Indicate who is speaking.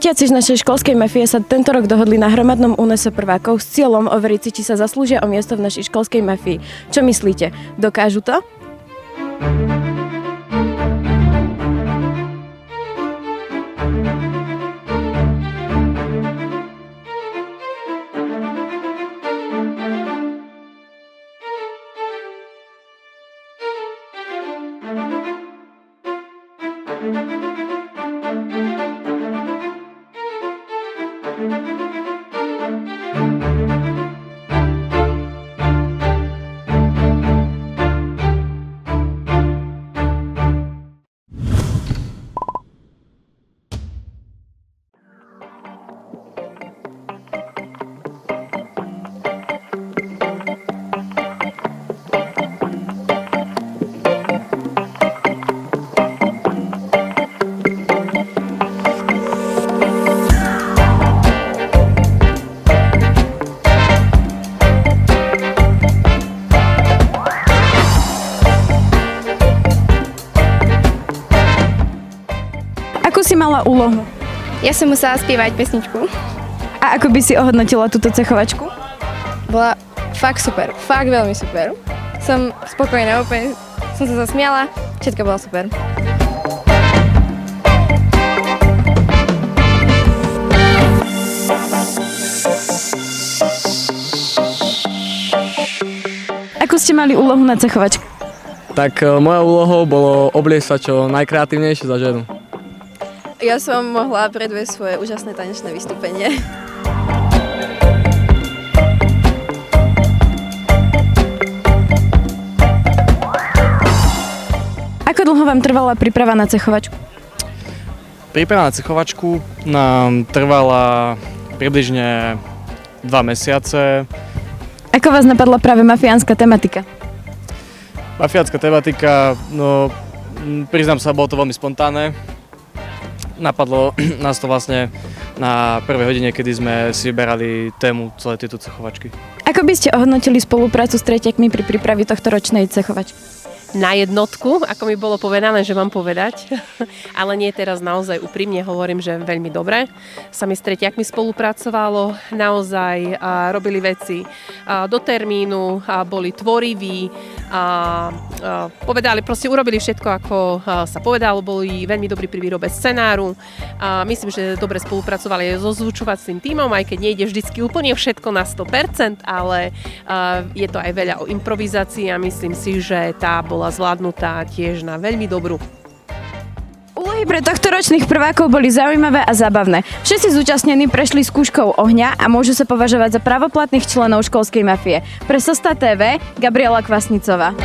Speaker 1: Tretiaci z našej školskej mafie sa tento rok dohodli na hromadnom únese prvákov s cieľom overiť si, či sa zaslúžia o miesto v našej školskej mafii. Čo myslíte? Dokážu to? Akú si mala úlohu?
Speaker 2: Ja som musela spievať pesničku.
Speaker 1: A ako by si ohodnotila túto cechovačku?
Speaker 2: Bola fakt super, fakt veľmi super. Som spokojná, úplne som sa zasmiala, všetko bolo super.
Speaker 1: Akú ste mali úlohu na cechovačke?
Speaker 3: Tak moja úlohou bolo obliecť sa čo najkreatívnejšie za ženu.
Speaker 4: Ja som mohla predviesť svoje úžasné tanečné vystúpenie.
Speaker 1: Ako dlho vám trvala príprava na cechovačku?
Speaker 5: Príprava na cechovačku nám trvala približne 2 mesiace.
Speaker 1: Ako vás napadla práve mafiánska tematika?
Speaker 5: Mafiánska tematika, no priznám sa, bolo to veľmi spontánne. Napadlo nás to vlastne na prvej hodine, kedy sme si vyberali tému celej tejto cechovačky.
Speaker 1: Ako by ste ohodnotili spoluprácu s tretiakmi pri príprave tohto ročnej cechovačky?
Speaker 6: Na jednotku, ako mi bolo povedané, že mám povedať, ale nie teraz naozaj úprimne hovorím, že veľmi dobre. Sa mi s tretiakmi spolupracovalo, naozaj robili veci do termínu, boli tvoriví, povedali, proste urobili všetko, ako sa povedalo, boli veľmi dobrí pri výrobe scenáru. Myslím, že dobre spolupracovali aj so zvučovacím tímom, aj keď nejde vždycky úplne všetko na 100%, ale je to aj veľa o improvizácii a myslím si, že tá bola zvládnutá tiež na veľmi dobrú.
Speaker 1: Úlohy pre tohtoročných prvákov boli zaujímavé a zábavné. Všetci zúčastnení prešli skúškou ohňa a môžu sa považovať za právoplatných členov školskej mafie. Pre Sosta TV, Gabriela Kvasnicová.